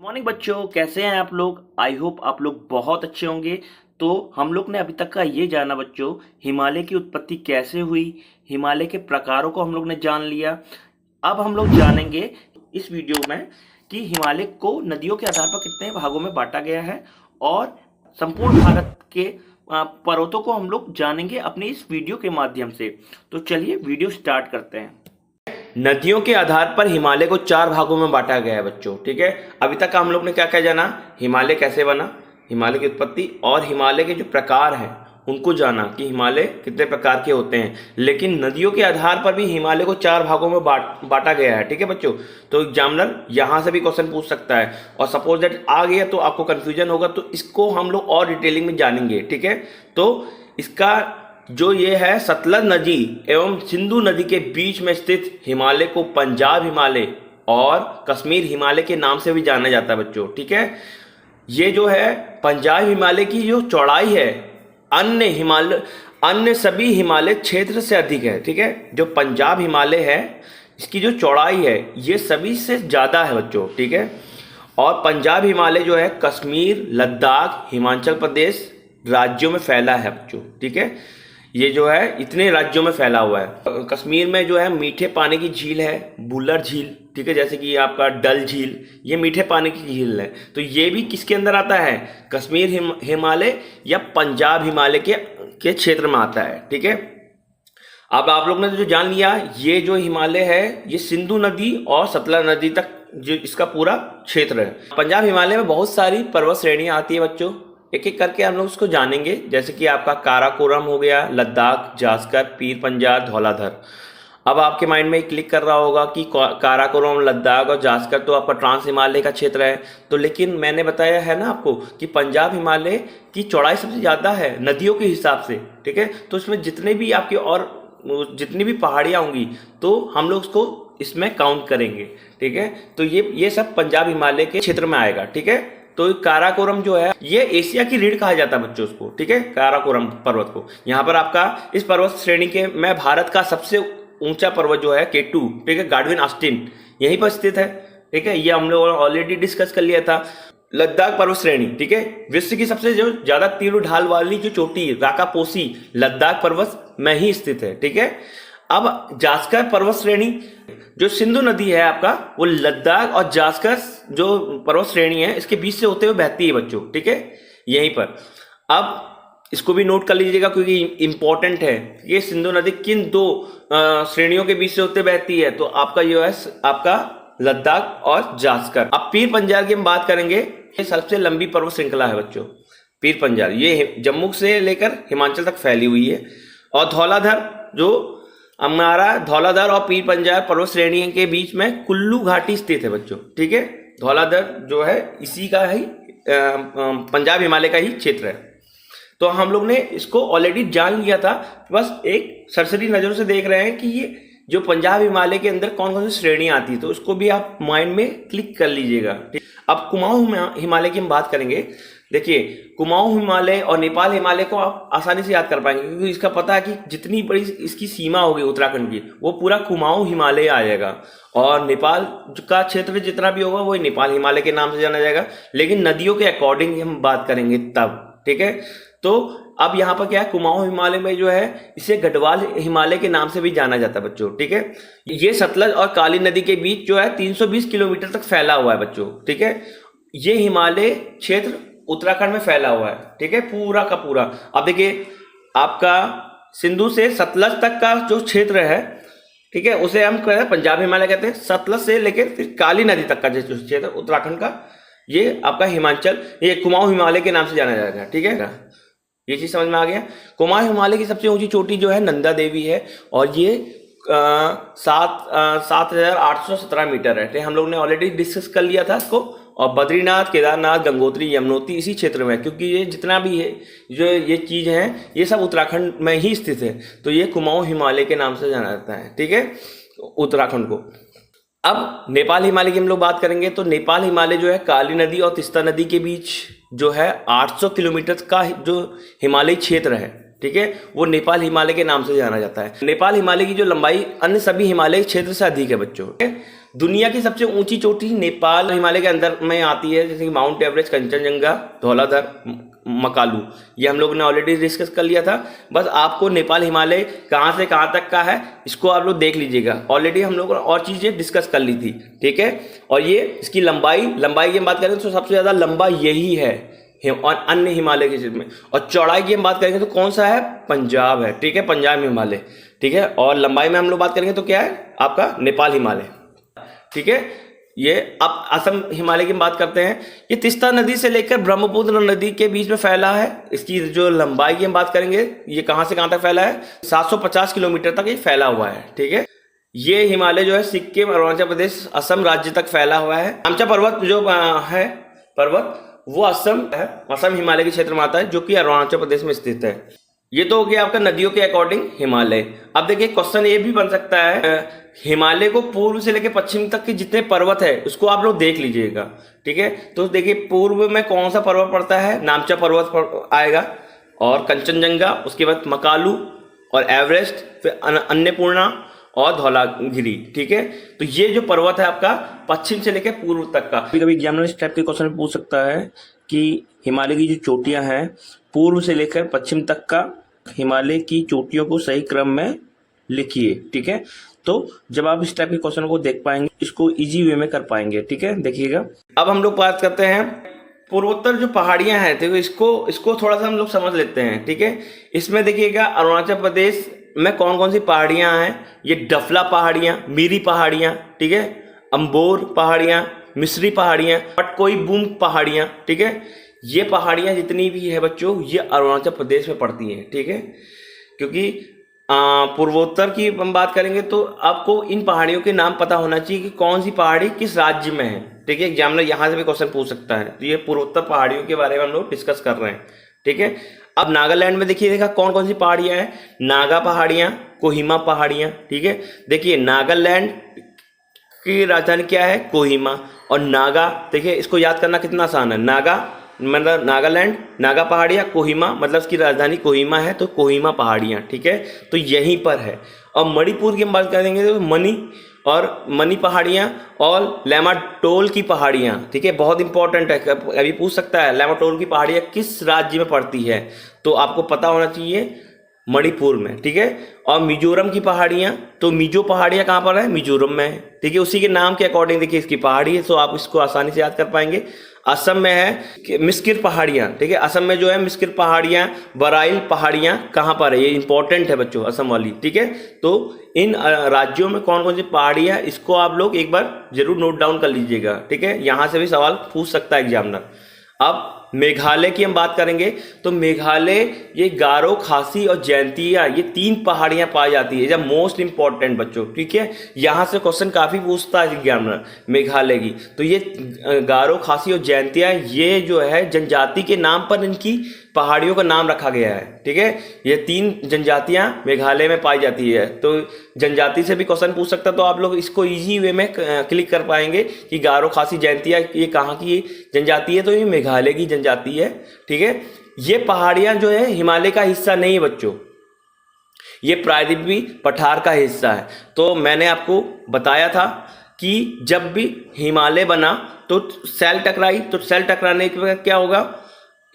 Morning बच्चों, कैसे हैं आप लोग। आई होप आप लोग बहुत अच्छे होंगे। तो हम लोग ने अभी तक का ये जाना बच्चों, हिमालय की उत्पत्ति कैसे हुई, हिमालय के प्रकारों को हम लोग ने जान लिया। अब हम लोग जानेंगे इस वीडियो में कि हिमालय को नदियों के आधार पर कितने भागों में बांटा गया है और संपूर्ण भारत के पर्वतों को हम लोग जानेंगे अपनी इस वीडियो के माध्यम से। तो चलिए वीडियो स्टार्ट करते हैं। नदियों के आधार पर हिमालय को 4 भागों में बांटा गया है बच्चों, ठीक है। अभी तक हम लोग ने क्या क्या जाना, हिमालय कैसे बना, हिमालय की उत्पत्ति और हिमालय के जो प्रकार हैं उनको जाना कि हिमालय कितने प्रकार के होते हैं। लेकिन नदियों के आधार पर भी हिमालय को 4 भागों में बांटा गया है, ठीक है बच्चों। तो एग्जामिनर यहाँ से भी क्वेश्चन पूछ सकता है और सपोज दैट आ गया तो आपको कंफ्यूजन होगा, तो इसको हम लोग और डिटेलिंग में जानेंगे, ठीक है। तो इसका जो ये है सतलज नदी एवं सिंधु नदी के बीच में स्थित हिमालय को पंजाब हिमालय और कश्मीर हिमालय के नाम से भी जाना जाता है बच्चों, ठीक है। ये जो है पंजाब हिमालय की जो चौड़ाई है अन्य सभी हिमालय क्षेत्र से अधिक है, ठीक है। जो पंजाब हिमालय है इसकी जो चौड़ाई है ये सभी से ज़्यादा है बच्चों, ठीक है। और पंजाब हिमालय जो है कश्मीर, लद्दाख, हिमाचल प्रदेश राज्यों में फैला है बच्चों, ठीक है। ये जो है इतने राज्यों में फैला हुआ है। कश्मीर में जो है मीठे पानी की झील है बुलर झील, ठीक है, जैसे कि आपका डल झील, ये मीठे पानी की झील है। तो ये भी किसके अंदर आता है, कश्मीर हिमालय या पंजाब हिमालय के क्षेत्र में आता है, ठीक है। अब आप लोग ने जो जान लिया, ये जो हिमालय है ये सिंधु नदी और सतलज नदी तक जो इसका पूरा क्षेत्र है। पंजाब हिमालय में बहुत सारी पर्वत श्रेणियां आती है बच्चों, एक एक करके हम लोग उसको जानेंगे। जैसे कि आपका काराकोरम हो गया, लद्दाख, जास्कर, पीर पंजाल, धौलाधर। अब आपके माइंड में क्लिक कर रहा होगा कि काराकोरम, लद्दाख और जास्कर तो आपका ट्रांस हिमालय का क्षेत्र है। तो लेकिन मैंने बताया है ना आपको कि पंजाब हिमालय की चौड़ाई सबसे ज़्यादा है नदियों के हिसाब से, ठीक है। तो इसमें जितने भी आपके और जितनी भी पहाड़ियाँ होंगी तो हम लोग उसको इसमें काउंट करेंगे, ठीक है। तो ये सब पंजाब हिमालय के क्षेत्र में आएगा, ठीक है। तो काराकोरम जो है ये एशिया की रीढ़ कहा जाता है बच्चों उसको, ठीक है, काराकोरम पर्वत को। यहाँ पर आपका इस पर्वत श्रेणी के में भारत का सबसे ऊंचा पर्वत जो है K2, ठीक है, गाडविन ऑस्टिन यहीं पर स्थित है, ठीक है। ये हम लोग ऑलरेडी डिस्कस कर लिया था। लद्दाख पर्वत श्रेणी, ठीक है, विश्व की सबसे जो ज्यादा तीव्र ढाल वाली जो चोटी राकापोसी लद्दाख पर्वत में ही स्थित है, ठीक है। अब जास्कर पर्वत श्रेणी जो सिंधु नदी है आपका, वो लद्दाख और जास्कर जो पर्वत श्रेणी है इसके बीच से होते हुए बहती है बच्चों, ठीक है, यहीं पर। अब इसको भी नोट कर लीजिएगा क्योंकि इंपॉर्टेंट है, ये सिंधु नदी किन 2 श्रेणियों के बीच से होते बहती है। तो आपका ये है आपका लद्दाख और जास्कर। अब पीर पंजाल की हम बात करेंगे, ये सबसे लंबी पर्वत श्रृंखला है बच्चों पीर पंजाल, ये जम्मू से लेकर हिमाचल तक फैली हुई है। और धौलाधर जो हमारा धौलाधर और पीर पंजाल पर्वत श्रेणी के बीच में कुल्लू घाटी स्थित है बच्चों, ठीक है। धौलाधर जो है इसी का ही पंजाब हिमालय का ही क्षेत्र है। तो हम लोग ने इसको ऑलरेडी जान लिया था, बस एक सरसरी नजरों से देख रहे हैं कि ये जो पंजाब हिमालय के अंदर कौन कौन सी श्रेणी आती है, तो उसको भी आप माइंड में क्लिक कर लीजिएगा, ठीक। अब कुमाऊं हिमालय की हम बात करेंगे। देखिए कुमाऊं हिमालय और नेपाल हिमालय को आप आसानी से याद कर पाएंगे क्योंकि इसका पता है कि जितनी बड़ी इसकी सीमा होगी उत्तराखंड की वो पूरा कुमाऊं हिमालय आ जाएगा। और नेपाल का क्षेत्र जितना भी होगा वो नेपाल हिमालय के नाम से जाना जाएगा। लेकिन नदियों के अकॉर्डिंग हम बात करेंगे तब, ठीक है। तो अब यहाँ पर क्या है, कुमाऊं हिमालय में जो है इसे गढ़वाल हिमालय के नाम से भी जाना जाता है बच्चों, ठीक है। ये सतलज और काली नदी के बीच जो है 320 किलोमीटर तक फैला हुआ है बच्चों, ठीक है। ये हिमालय क्षेत्र उत्तराखंड में फैला हुआ है, ठीक है, पूरा का पूरा। अब देखिए आपका सिंधु से सतलज तक का जो क्षेत्र है, ठीक है, उसे हम कहते हैं पंजाब हिमालय कहते हैं। सतलज से लेकर फिर काली नदी तक का जो क्षेत्र उत्तराखंड का, ये आपका हिमाचल, ये कुमाऊं हिमालय के नाम से जाना जाएगा, ठीक है। ये चीज समझ में आ गया। कुमाऊं हिमालय की सबसे ऊंची चोटी जो है नंदा देवी है और ये 7,817 मीटर है, हम लोग ने ऑलरेडी डिस्कस कर लिया था इसको। और बद्रीनाथ, केदारनाथ, गंगोत्री, यमुनोत्री इसी क्षेत्र में है क्योंकि ये जितना भी है जो ये चीज है ये सब उत्तराखंड में ही स्थित है। तो ये कुमाऊं हिमालय के नाम से जाना जाता है, ठीक है, उत्तराखंड को। अब नेपाल हिमालय की हम लोग बात करेंगे। तो नेपाल हिमालय जो है काली नदी और तीस्ता नदी के बीच जो है 800 किलोमीटर का जो हिमालयी क्षेत्र है, ठीक है, वो नेपाल हिमालय के नाम से जाना जाता है। नेपाल हिमालय की जो लंबाई अन्य सभी हिमालयी क्षेत्र से अधिक है बच्चों, दुनिया की सबसे ऊंची चोटी नेपाल हिमालय के अंदर में आती है, जैसे कि माउंट एवरेस्ट, कंचनजंगा, धौलाधर, मकालू, ये हम लोग ने ऑलरेडी डिस्कस कर लिया था। बस आपको नेपाल हिमालय कहाँ से कहाँ तक का है इसको आप लोग देख लीजिएगा, ऑलरेडी हम लोग और चीज़ें डिस्कस कर ली थी, ठीक है। और ये इसकी लंबाई की हम बात करें तो सबसे ज़्यादा लंबा यही है और अन्य हिमालय के क्षेत्र में। और चौड़ाई की हम बात करेंगे तो कौन सा है, पंजाब है, ठीक है, पंजाब हिमालय, ठीक है। और लंबाई में हम लोग बात करेंगे तो क्या है आपका नेपाल हिमालय, ठीक है। ये अब असम हिमालय की बात करते हैं, ये तीस्ता नदी से लेकर ब्रह्मपुत्र नदी के बीच में फैला है। इसकी जो लंबाई की हम बात करेंगे, ये कहां से कहां तक फैला है, 750 किलोमीटर तक ये फैला हुआ है, ठीक है। ये हिमालय जो है सिक्किम, अरुणाचल प्रदेश, असम राज्य तक फैला हुआ है। नामचा पर्वत जो है पर्वत वो असम है, असम हिमालय के क्षेत्र में आता है, जो कि अरुणाचल प्रदेश में स्थित है। ये तो हो गया आपका नदियों के अकॉर्डिंग हिमालय। अब देखिए क्वेश्चन ये भी बन सकता है, हिमालय को पूर्व से लेकर पश्चिम तक के जितने पर्वत है उसको आप लोग देख लीजिएगा, ठीक है। तो देखिए पूर्व में कौन सा पर्वत पड़ता है, नामचा पर्वत आएगा, और कंचनजंगा, उसके बाद मकालू और एवरेस्ट, फिर अन्नपूर्णा और धौलागिरी, ठीक है। तो ये जो पर्वत है आपका पश्चिम से लेकर पूर्व तक का। कभी कभी एग्जामिनर इस टाइप के क्वेश्चन पूछ सकता है कि हिमालय की जो चोटियां हैं पूर्व से लेकर पश्चिम तक का हिमालय की चोटियों को सही क्रम में लिखिए, ठीक है। तो जब आप इस टाइप के क्वेश्चन को देख पाएंगे, इसको इजी वे में कर पाएंगे, ठीक है। देखिएगा अब हम लोग बात करते हैं पूर्वोत्तर जो पहाड़ियां हैं, तो इसको थोड़ा सा हम लोग समझ लेते हैं, ठीक है। इसमें देखिएगा अरुणाचल प्रदेश में कौन कौन सी पहाड़ियां हैं, ये डफला पहाड़ियां, मीरी पहाड़ियां, ठीक है, अम्बोर पहाड़ियां, मिस्री पहाड़ियां, पटकोई बूम पहाड़ियां, ठीक है। ये पहाड़ियां जितनी भी है बच्चों ये अरुणाचल प्रदेश में पड़ती हैं, ठीक है। क्योंकि पूर्वोत्तर की हम बात करेंगे तो आपको इन पहाड़ियों के नाम पता होना चाहिए कि कौन सी पहाड़ी किस राज्य में है, ठीक है। एग्जामिनर यहाँ से भी क्वेश्चन पूछ सकता है। तो ये पूर्वोत्तर पहाड़ियों के बारे में हम लोग डिस्कस कर रहे हैं, ठीक है। अब नागालैंड में देखिएगा कौन कौन सी पहाड़ियां हैं, नागा पहाड़ियां, कोहिमा पहाड़ियां, ठीक है। देखिए नागालैंड की राजधानी क्या है, कोहिमा, और नागा, देखिए इसको याद करना कितना आसान है, नागा मतलब नागालैंड, नागा पहाड़ियाँ, कोहिमा मतलब इसकी राजधानी कोहिमा है, तो कोहिमा पहाड़ियाँ, ठीक है, तो यहीं पर है। और मणिपुर की हम बात करेंगे तो मनी पहाड़ियाँ और लैमाटोल की पहाड़ियाँ, ठीक है, बहुत इंपॉर्टेंट है, अभी पूछ सकता है लैमाटोल की पहाड़ियाँ किस राज्य में पड़ती है, तो आपको पता होना चाहिए मणिपुर में, ठीक है। और मिजोरम की पहाड़ियाँ, तो मिजो पहाड़ियाँ कहाँ पर है, मिजोरम में है, ठीक है। उसी के नाम के अकॉर्डिंग देखिए इसकी पहाड़ी है, तो आप इसको आसानी से याद कर पाएंगे। असम में है मिस्किर पहाड़ियाँ, ठीक है, असम में जो है मिस्किर पहाड़ियाँ, बराइल पहाड़ियाँ कहाँ पर है, ये इंपॉर्टेंट है बच्चों असम वाली, ठीक है। तो इन राज्यों में कौन कौन सी पहाड़ियाँ, इसको आप लोग एक बार जरूर नोट डाउन कर लीजिएगा, ठीक है, यहाँ से भी सवाल पूछ सकता है एग्जामिनर। अब मेघालय की हम बात करेंगे तो मेघालय ये गारो, खासी और जयंतिया, ये 3 पहाड़ियां पाई जाती है, जब मोस्ट इंपॉर्टेंट बच्चों, ठीक है। यहां से क्वेश्चन काफी पूछता है एग्जामिनर मेघालय की। तो ये गारो, खासी और जयंतिया, ये जो है जनजाति के नाम पर इनकी पहाड़ियों का नाम रखा गया है, ठीक है। ये 3 जनजातियां मेघालय में पाई जाती है, तो जनजाति से भी क्वेश्चन पूछ सकता है, तो आप लोग इसको इजी वे में क्लिक कर पाएंगे कि गारो, खासी, जयंतिया ये कहाँ की जनजाति है, तो ये मेघालय की जनजाति है, ठीक है। ये पहाड़ियां जो है हिमालय का हिस्सा नहीं है बच्चों, ये प्रायद्वीपीय पठार का हिस्सा है। तो मैंने आपको बताया था कि जब भी हिमालय बना तो सेल टकराई, तो सेल टकराने के बाद क्या होगा,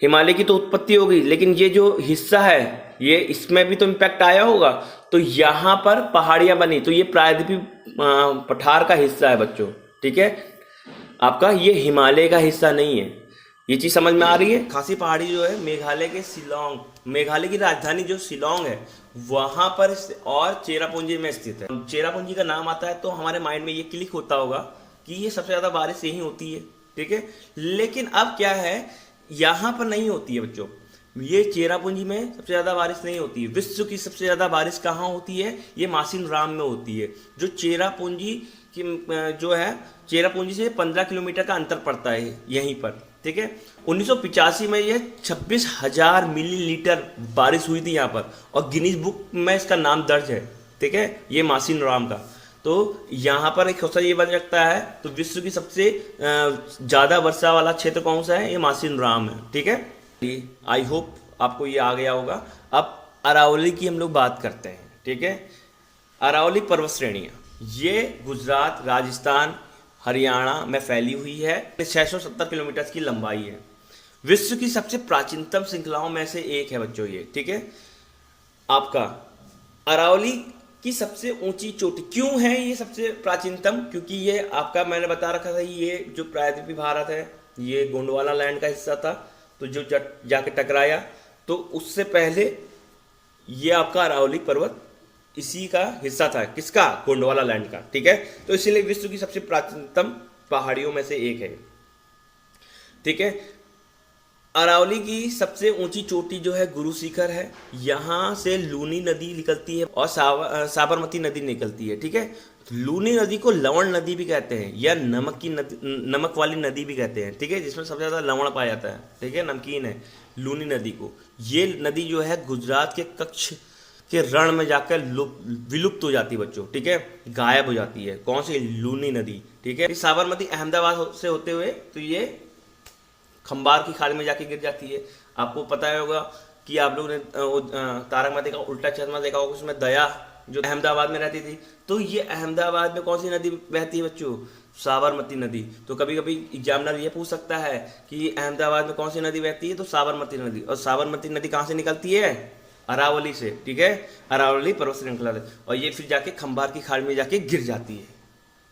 हिमालय की तो उत्पत्ति होगी, लेकिन ये जो हिस्सा है ये इसमें भी तो इम्पैक्ट आया होगा, तो यहाँ पर पहाड़ियाँ बनी, तो ये प्रायद्वीपीय पठार का हिस्सा है बच्चों, ठीक है। आपका ये हिमालय का हिस्सा नहीं है, ये चीज़ समझ में आ रही है। खासी पहाड़ी जो है मेघालय के शिलोंग, मेघालय की राजधानी जो शिलोंग है वहाँ पर और चेरापूंजी में स्थित है। चेरापूंजी का नाम आता है तो हमारे माइंड में ये क्लिक होता होगा कि ये सबसे ज़्यादा बारिश यहीं होती है, ठीक है। लेकिन अब क्या है, यहाँ पर नहीं होती है बच्चों, ये चेरापूंजी में सबसे ज़्यादा बारिश नहीं होती है। विश्व की सबसे ज़्यादा बारिश कहाँ होती है, ये मासिन राम में होती है, जो चेरापूंजी की जो है चेरापूंजी से 15 किलोमीटर का अंतर पड़ता है यहीं पर, ठीक है। 1985 में ये 26,000 मिलीलीटर बारिश हुई थी यहाँ पर, और गिनीज बुक में इसका नाम दर्ज है, ठीक है, ये मासिन राम का। तो यहाँ पर एक क्वेश्चन ये बन सकता है, तो विश्व की सबसे ज़्यादा वर्षा वाला क्षेत्र कौन सा है, ये मासिन राम है, ठीक है। आई होप आपको ये आ गया होगा। अब अरावली की हम लोग बात करते हैं, ठीक है। अरावली पर्वत श्रेणियाँ, ये गुजरात, राजस्थान, हरियाणा में फैली हुई है। 670 किलोमीटर की लंबाई है। विश्व की सबसे प्राचीनतम श्रृंखलाओं में से एक है बच्चों ये, ठीक है। आपका अरावली की सबसे ऊंची चोटी क्यों है ये सबसे प्राचीनतम? क्योंकि ये आपका मैंने बता रखा था, ये जो प्रायद्वीपीय भारत है ये गोंडवाना लैंड का हिस्सा था, तो जो जाके टकराया, तो उससे पहले ये आपका अरावली पर्वत इसी का हिस्सा था। किसका? गोंडवाना लैंड का, ठीक है। तो इसीलिए विश्व की सबसे प्राचीनतम पहाड़ियों में से एक है, ठीक है। अरावली की सबसे ऊंची चोटी जो है गुरु शिखर है। यहाँ से लूनी नदी निकलती है और साबरमती नदी निकलती है, ठीक है। लूनी नदी को लवण नदी भी कहते हैं या नमक की नदी, नमक वाली नदी भी कहते हैं, ठीक है, जिसमें सबसे ज़्यादा लवण पाया जाता है, ठीक है, नमकीन है लूनी नदी को। ये नदी जो है गुजरात के कच्छ के रण में जाकर विलुप्त हो जाती है बच्चों, ठीक है, गायब हो जाती है। कौन सी? लूनी नदी, ठीक है। साबरमती अहमदाबाद से होते हुए तो ये खंबार की खाल में जाके गिर जाती है। आपको पता होगा कि आप लोगों ने तारक मेहता का उल्टा चश्मा देखा होगा, उसमें दया जो अहमदाबाद में रहती थी, तो ये अहमदाबाद में कौन सी नदी बहती है बच्चों? साबरमती नदी। तो कभी कभी एग्जामिनर ये पूछ सकता है कि अहमदाबाद में कौन सी नदी बहती है, तो साबरमती नदी। और साबरमती नदी कहाँ से निकलती है? अरावली से, ठीक है, अरावली पर्वत श्रृंखला से। और ये फिर जाके खंबार की खाल में जाके गिर जाती है,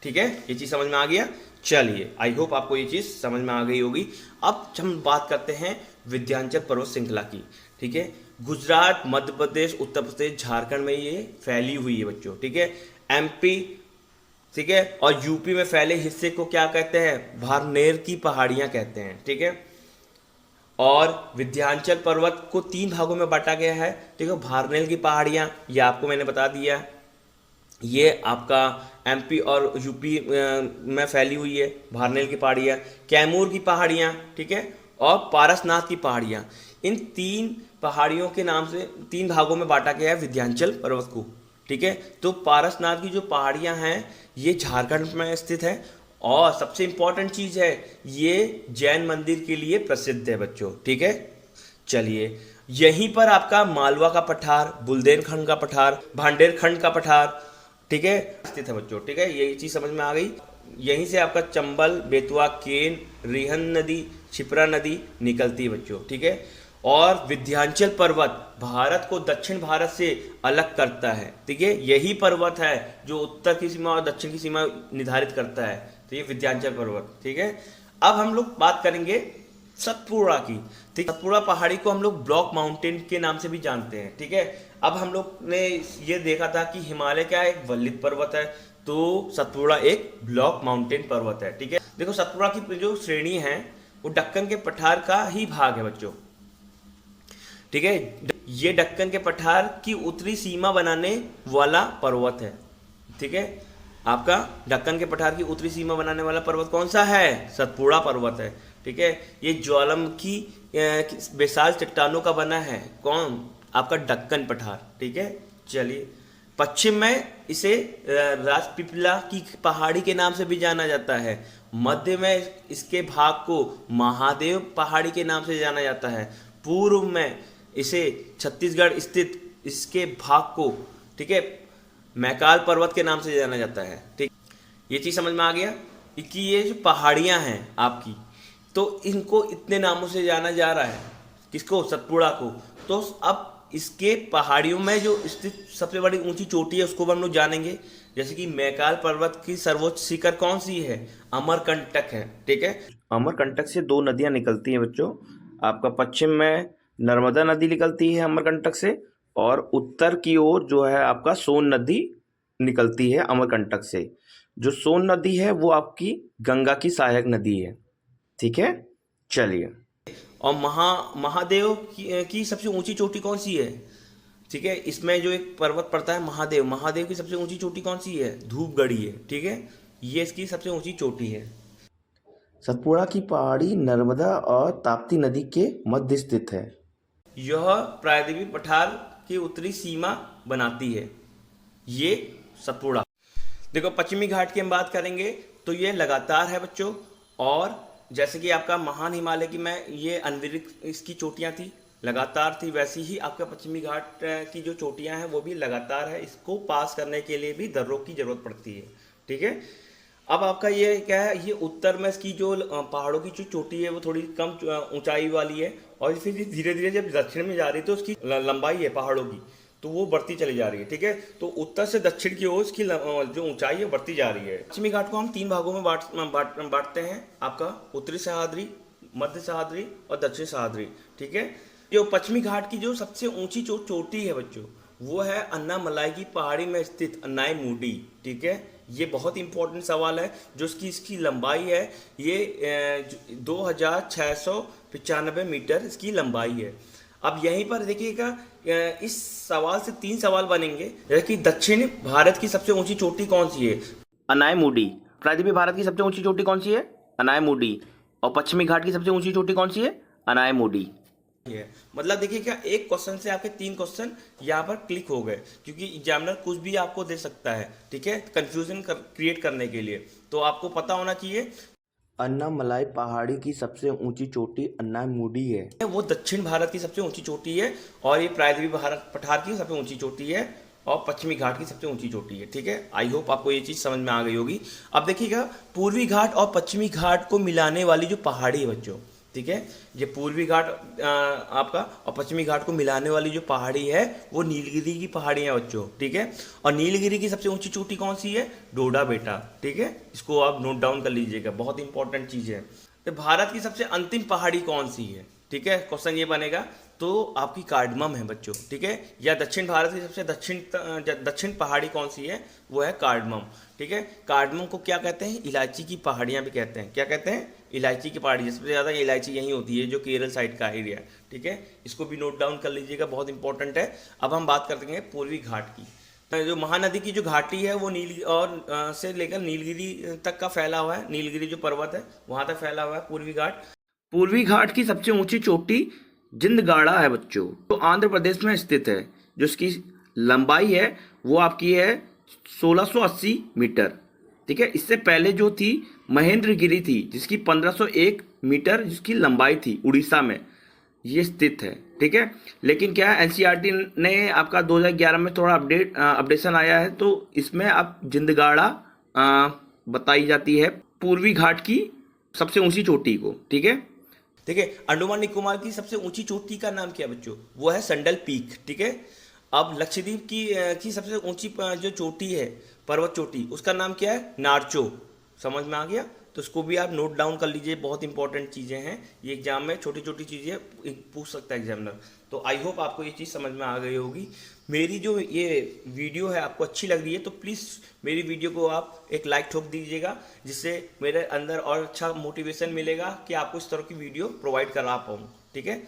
ठीक है। ये चीज़ समझ में आ गया? चलिए, आई होप आपको ये चीज़ समझ में आ गई होगी। अब हम बात करते हैं विंध्याचल पर्वत श्रृंखला की, ठीक है। गुजरात, मध्य प्रदेश, उत्तर प्रदेश, झारखंड में ये फैली हुई है बच्चों, ठीक है। एमपी, ठीक है, और यूपी में फैले हिस्से को क्या कहते हैं? भारनेर की पहाड़ियां कहते हैं, ठीक है। और विंध्याचल पर्वत को 3 भागों में बांटा गया है, ठीक है। भारनेर की पहाड़ियां, ये आपको मैंने बता दिया, ये आपका एमपी और यूपी में फैली हुई है भारनेर की पहाड़ियाँ, कैमूर की पहाड़ियाँ, ठीक है, और पारसनाथ की पहाड़ियाँ। इन 3 पहाड़ियों के नाम से 3 भागों में बांटा गया है विंध्याचल पर्वत को, ठीक है। तो पारसनाथ की जो पहाड़ियाँ हैं ये झारखंड में स्थित है। और सबसे इंपॉर्टेंट चीज़ है, ये जैन मंदिर के लिए प्रसिद्ध है बच्चों, ठीक है। चलिए, यहीं पर आपका मालवा का पठार, बुंदेलखंड का पठार, भांडेरखंड का पठार, ठीक है, स्थित है बच्चों, ठीक है। ये चीज समझ में आ गई। यहीं से आपका चंबल, बेतवा, केन, रिहन नदी, छिपरा नदी निकलती है बच्चों, ठीक है। और विंध्याचल पर्वत भारत को दक्षिण भारत से अलग करता है, ठीक है। यही पर्वत है जो उत्तर की सीमा और दक्षिण की सीमा निर्धारित करता है, तो ये विंध्याचल पर्वत, ठीक है। अब हम लोग बात करेंगे सतपुड़ा की, ठीक है। सतपुड़ा पहाड़ी को हम लोग ब्लॉक माउंटेन के नाम से भी जानते हैं, ठीक है। अब हम लोग ने ये देखा था कि हिमालय क्या एक वल्लित पर्वत है, तो सतपुड़ा एक ब्लॉक माउंटेन पर्वत है, ठीक है। देखो, सतपुड़ा की जो श्रेणी है वो दक्कन के पठार का ही भाग है बच्चों, ठीक है। ये दक्कन के पठार की उत्तरी सीमा बनाने वाला पर्वत है, ठीक है। आपका दक्कन के पठार की उत्तरी सीमा बनाने वाला पर्वत कौन सा है? सतपुड़ा पर्वत है, ठीक है। ये ज्वालामुखी विशाल चट्टानों का बना है। कौन? आपका दक्कन पठार, ठीक है। चलिए, पश्चिम में इसे राजपीपला की पहाड़ी के नाम से भी जाना जाता है। मध्य में इसके भाग को महादेव पहाड़ी के नाम से जाना जाता है। पूर्व में इसे छत्तीसगढ़ स्थित इसके भाग को, ठीक है, मैकाल पर्वत के नाम से जाना जाता है, ठीक। ये चीज समझ में आ गया कि ये जो पहाड़ियां हैं आपकी, तो इनको इतने नामों से जाना जा रहा है, किसको? सतपुड़ा को। तो अब इसके पहाड़ियों में जो स्थित सबसे बड़ी ऊंची चोटी है उसको हम लोग जानेंगे। जैसे कि मैकाल पर्वत की सर्वोच्च शिखर कौन सी है? अमरकंटक है, ठीक है। अमरकंटक से 2 नदियां निकलती हैं बच्चों। आपका पश्चिम में नर्मदा नदी निकलती है अमरकंटक से, और उत्तर की ओर जो है आपका सोन नदी निकलती है अमरकंटक से। जो सोन नदी है वो आपकी गंगा की सहायक नदी है, ठीक है। चलिए, और महादेव की सबसे ऊंची चोटी कौन सी है? ठीक है, इसमें जो एक पर्वत पड़ता है महादेव, महादेव की सबसे ऊंची चोटी कौन सी है? धूपगढ़ी है, ठीक है। ये इसकी सबसे ऊंची चोटी है। सतपुड़ा की पहाड़ी नर्मदा और ताप्ती नदी के मध्य स्थित है। यह प्रायद्वीपीय पठार की उत्तरी सीमा बनाती है, ये सतपुड़ा। देखो, पश्चिमी घाट की हम बात करेंगे तो ये लगातार है बच्चों। और जैसे कि आपका महान हिमालय की मैं ये अनवरित इसकी चोटियां थी, लगातार थी, वैसी ही आपका पश्चिमी घाट की जो चोटियां हैं वो भी लगातार है। इसको पास करने के लिए भी दर्रों की जरूरत पड़ती है, ठीक है। अब आपका ये क्या है, ये उत्तर में इसकी जो पहाड़ों की जो चोटी है वो थोड़ी कम ऊंचाई वाली है, और फिर धीरे धीरे जब दक्षिण में जा रही है तो उसकी लंबाई है पहाड़ों की, तो वो बढ़ती चली जा रही है, ठीक है। तो उत्तर से दक्षिण की ओर इसकी जो ऊंचाई है बढ़ती जा रही है। पश्चिमी घाट को हम 3 भागों में बांटते हैं, आपका उत्तरी सह्याद्री, मध्य सह्याद्री और दक्षिण सह्याद्री, ठीक है। जो पश्चिमी घाट की जो सबसे ऊंची चोटी है बच्चों, वो है अन्नामलाई की पहाड़ी में स्थित अन्नाईमुडी, ठीक है। ये बहुत इंपॉर्टेंट सवाल है। जो इसकी लंबाई है ये 2695 मीटर इसकी लंबाई है। अब यहीं पर देखिएगा, इस सवाल से 3 सवाल बनेंगे, जैसे कि दक्षिण भारत की सबसे ऊंची चोटी कौन सी है? अनायमुडी। प्रायद्वीपीय भारत की सबसे ऊंची चोटी कौन सी है? अनायमुडी। और पश्चिमी घाट की सबसे ऊंची चोटी कौन सी है? अनायमुडी। मतलब देखिए क्या, एक क्वेश्चन से आपके 3 क्वेश्चन यहाँ पर क्लिक हो गए, क्योंकि एग्जामिनर कुछ भी आपको दे सकता है, ठीक है, कंफ्यूजन क्रिएट करने के लिए। तो आपको पता होना चाहिए अन्नामलाई पहाड़ी की सबसे ऊंची चोटी अन्नायमुडी है, वो दक्षिण भारत की सबसे ऊंची चोटी है, और ये प्रायद्वीपीय भारत पठार की सबसे ऊंची चोटी है, और पश्चिमी घाट की सबसे ऊंची चोटी है, ठीक है। आई होप आपको ये चीज समझ में आ गई होगी। अब देखिएगा, पूर्वी घाट और पश्चिमी घाट को मिलाने वाली जो पहाड़ी है बच्चों, ठीक है, ये पूर्वी घाट आपका और पश्चिमी घाट को मिलाने वाली जो पहाड़ी है वो नीलगिरी की पहाड़ी है बच्चों, ठीक है। और नीलगिरी की सबसे ऊंची चोटी कौन सी है? डोडा बेटा, ठीक है। इसको आप नोट डाउन कर लीजिएगा, बहुत इंपॉर्टेंट चीज है। तो भारत की सबसे अंतिम पहाड़ी कौन सी है, ठीक है, क्वेश्चन ये बनेगा। तो आपकी कार्डमम है बच्चों, ठीक है। या दक्षिण भारत की सबसे दक्षिण पहाड़ी कौन सी है? वो है कार्डमम, ठीक है। कार्डमम को क्या कहते हैं? इलायची की पहाड़ियां भी कहते हैं। क्या कहते हैं? इलायची की पहाड़ी। सबसे ज़्यादा इलायची यहीं होती है, जो केरल साइड का एरिया है, ठीक है। इसको भी नोट डाउन कर लीजिएगा, बहुत इंपॉर्टेंट है। अब हम बात करते हैं पूर्वी घाट की। जो महानदी की जो घाटी है वो नील और से लेकर नीलगिरी तक का फैला हुआ है। नीलगिरी जो पर्वत है वहां तक फैला हुआ है पूर्वी घाट। पूर्वी घाट की सबसे ऊंची चोटी जिंदगाड़ा है बच्चों, जो आंध्र प्रदेश में स्थित है। जो इसकी लंबाई है वो आपकी है 1680 मीटर, ठीक है। इससे पहले जो थी महेंद्रगिरी थी, जिसकी 1501 मीटर जिसकी लंबाई थी, उड़ीसा में ये स्थित है, ठीक है। लेकिन क्या है, एनसीईआरटी ने आपका 2011 में थोड़ा अपडेशन आया है, तो इसमें अब जिंदगाड़ा बताई जाती है पूर्वी घाट की सबसे ऊंची चोटी को, ठीक है। देखिए, अंडमान निकोबार की सबसे ऊंची चोटी का नाम क्या है बच्चों? वो है संडल पीक, ठीक है। अब लक्षद्वीप की सबसे ऊंची जो चोटी है, पर्वत चोटी, उसका नाम क्या है? नारचो। समझ में आ गया? तो इसको भी आप नोट डाउन कर लीजिए, बहुत इंपॉर्टेंट चीज़ें हैं ये। एग्जाम में छोटी छोटी चीज़ें पूछ सकता है एग्जामिनर। तो आई होप आपको ये चीज़ समझ में आ गई होगी। मेरी जो ये वीडियो है आपको अच्छी लग रही है तो प्लीज़ मेरी वीडियो को आप एक लाइक ठोक दीजिएगा, जिससे मेरे अंदर और अच्छा मोटिवेशन मिलेगा कि आपको इस तरह की वीडियो प्रोवाइड करा पाऊँ, ठीक है।